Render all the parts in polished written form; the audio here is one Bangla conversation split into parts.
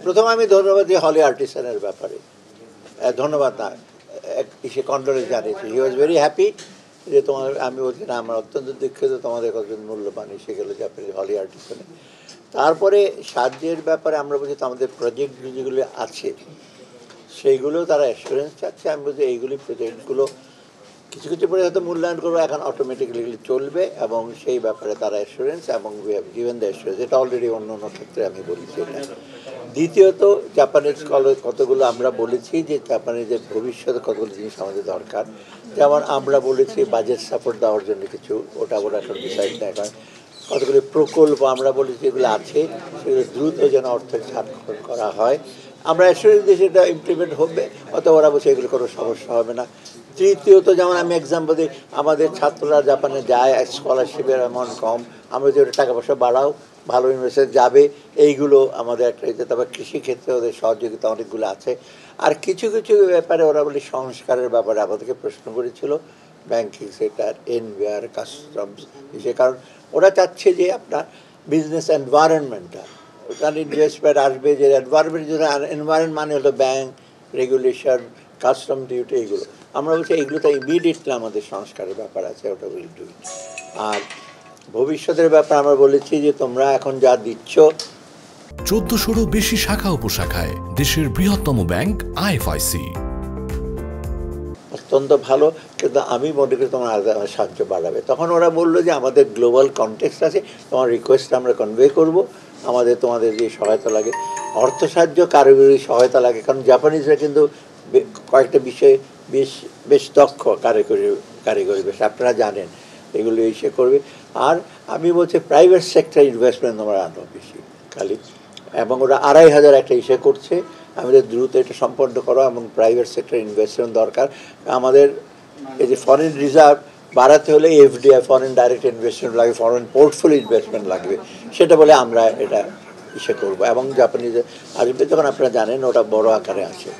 প্রথমে আমি ধন্যবাদ দিই হলি আর্টিসানের ব্যাপারে, ধন্যবাদ না, সে কন্ডোলেন্স জানিয়েছি। হি ওয়াজ ভেরি হ্যাপি যে তোমার, আমি বলছি না আমার অত্যন্ত দুঃখিত, তোমাদের কতজন মূল্যবান এসে গেলো জাপানি হলি আর্টিসানে। তারপরে সাহায্যের ব্যাপারে আমরা বলছি তো আমাদের প্রজেক্ট যেগুলো আছে সেইগুলো তারা অ্যাসুরেন্স চাচ্ছে। আমি বলছি এইগুলি প্রজেক্টগুলো কিছু কিছু পরে হয়তো মূল্যায়ন করবো, এখন অটোমেটিক্যালি চলবে এবং সেই ব্যাপারে তারা অ্যাসুরেন্স এবং we have given the assurance. এটা অলরেডি অন্য অন্য ক্ষেত্রে আমি বলেছি এটা। দ্বিতীয়ত জাপানিজ কতগুলো আমরা বলেছি যে জাপানিজের ভবিষ্যতে কতগুলো জিনিস আমাদের দরকার, যেমন আমরা বলেছি বাজেট সাপোর্ট দেওয়ার জন্য কিছু, ওটা ওরা এখন ডিসাইড না এখন। কতগুলি প্রকল্প আমরা বলেছি যেগুলো আছে সেগুলো দ্রুত যেন অর্থের স্বাক্ষর করা হয়, আমরা অ্যাসুরেন্স দিয়ে সেটা ইমপ্লিমেন্ট হবে, অথবা ওরা বলছে এগুলো কোনো সমস্যা হবে না। তৃতীয়ত যেমন আমি এক্সাম্পল দিই, আমাদের ছাত্ররা জাপানে যায়, স্কলারশিপের অ্যামাউন্ট কম, আমরা যে ওটা টাকা পয়সা বাড়াও, ভালো ইউনিভার্সিটি যাবে, এইগুলো আমাদের একটা ইয়ে। তারপর কৃষিক্ষেত্রে ওদের সহযোগিতা অনেকগুলো আছে। আর কিছু কিছু ব্যাপারে ওরা বলে সংস্কারের ব্যাপারে আমাদেরকে প্রশ্ন করেছিল, ব্যাংকিং সেক্টর, এনবিআর, কাস্টমস, সে কারণ ওরা চাচ্ছে যে আপনার বিজনেস এনভায়রনমেন্টটা, ওখানে ইনভেস্টমেন্ট আসবে, যে এনভায়রনমেন্ট জন্য, এনভায়রনমেন্ট মানে হলো ব্যাংক রেগুলেশন, কাস্টম ডিউটি, এইগুলো আমরা বলছি এইগুলো তো ইমিডিয়েটলি আমাদের সংস্কারের ব্যাপার আছে, ওটা উইল ডু। আর ভবিষ্যতের ব্যাপার আমরা বলেছি যে তোমরা এখন যা দিচ্ছ, 1400-রও বেশি শাখা উপশাখায় দেশের বৃহত্তম ব্যাংক আইএফআইসি, অত্যন্ত ভালো, কিন্তু আমি মনে করি তোমার সাহায্য বাড়াবে। তখন ওরা বললো যে আমাদের গ্লোবাল কনটেক্সট আছে, তোমার রিকোয়েস্ট আমরা কনভে করব, আমাদের তোমাদের যে সহায়তা লাগে, অর্থ সাহায্য, কারিগরি সহায়তা লাগে, কারণ জাপানিজরা কিন্তু কয়েকটা বিষয়ে বেশ দক্ষ, কারিগরি বেশ, আপনারা জানেন এগুলো এসে করবে। আর আমি বলছি প্রাইভেট সেক্টর ইনভেস্টমেন্ট তোমরা আনো বেশি খালি, এবং ওরা 2500 একটা ইসে করছে, আমাদের দ্রুত এটা সম্পন্ন করো, এবং প্রাইভেট সেক্টর ইনভেস্টমেন্ট দরকার। আমাদের এই যে ফরেন রিজার্ভ বাড়াতে হলে এফডিআই, ফরেন ডাইরেক্ট ইনভেস্টমেন্ট লাগবে, ফরেন পোর্টফোলিও ইনভেস্টমেন্ট লাগবে, সেটা বলে আমরা এটা ইসে করবো। এবং জাপানিজে আসবে যখন, আপনারা জানেন ওটা বড় আকারে আছে,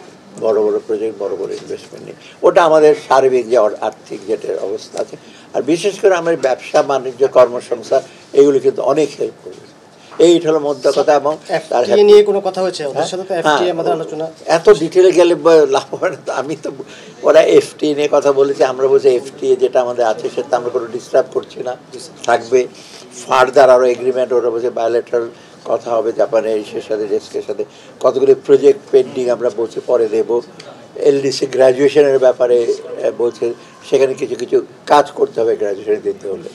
বড় বড় প্রজেক্ট, বড় বড় ইনভেস্টমেন্ট নিয়ে, ওটা আমাদের সার্বিক যে আর্থিক যেটার অবস্থা আছে, আর বিশেষ করে আমার ব্যবসা বাণিজ্য কর্মসংস্থান, এগুলো কিন্তু অনেক হেল্প করবে। এইটা হলো মধ্যে কথা। এবং তার নিয়ে কোনো কথা হয়েছে ওদের সাথে? তো এফটি আমাদের আলোচনা এত ডিটেলে গেলে লাভ হবে না। তো আমি তো, ওরা এফটি নিয়ে কথা বলেছে, আমরা বলছি এফটি যেটা আমাদের আছে সেটা আমরা কোনো ডিস্টার্ব করছি না, থাকবে। ফার্দার আরও এগ্রিমেন্ট ওরা বলছে বায়োলেটারাল কথা হবে জাপানের ইসের সাথে, ডেস্কের সাথে। কতগুলি প্রজেক্ট পেন্ডিং আমরা বলছি পরে দেবো। এলডিসি গ্র্যাজুয়েশনের ব্যাপারে বলছে, সেখানে কিছু কিছু কাজ করতে হবে গ্র্যাজুয়েশনে দিতে হলে,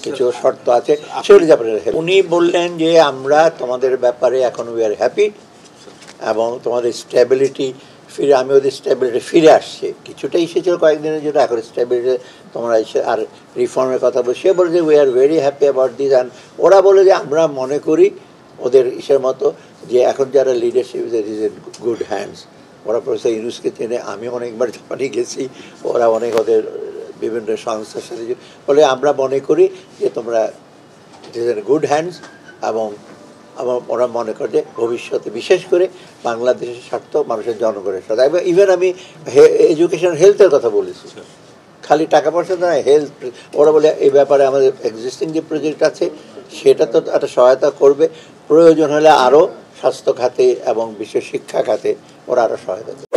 কিছু শর্ত আছে, সেগুলি জাপানের। উনি বললেন যে আমরা তোমাদের ব্যাপারে এখন উই আর হ্যাপি, এবং তোমাদের স্টেবিলিটি ফিরে, আমি ওদের স্টেবিলিটি ফিরে আসছে, কিছুটা এসেছিল কয়েকদিনের জন্য, এখন স্টেবিলিটি তোমরা এসে, আর রিফর্মের কথা বলে সে বলে যে we are very happy about this. And ওরা বলে যে আমরা মনে করি ওদের ইসের মতো যে এখন যারা leadership is a good hands. ওরা প্রফেসর ইউনুসকে চেনে, আমি অনেকবার জাপানে গেছি, ওরা অনেক ওদের বিভিন্ন সংস্থার সাথে বলে আমরা মনে করি যে তোমরা it is a good hands, এবং ওরা মনে করে যে ভবিষ্যতে বিশেষ করে বাংলাদেশের স্বার্থ, মানুষের জনগণের স্বার্থ। ইভেন আমি এডুকেশন হেলথের কথা বলেছি, খালি টাকা পয়সা নয়, হেলথ। ওরা বলে এই ব্যাপারে আমাদের এক্সিস্টিং যে প্রজেক্ট আছে সেটা তো একটা সহায়তা করবে, প্রয়োজন হলে আরও স্বাস্থ্য খাতে এবং বিশ্ব শিক্ষা খাতে ওরা আরও সহায়তা করবে।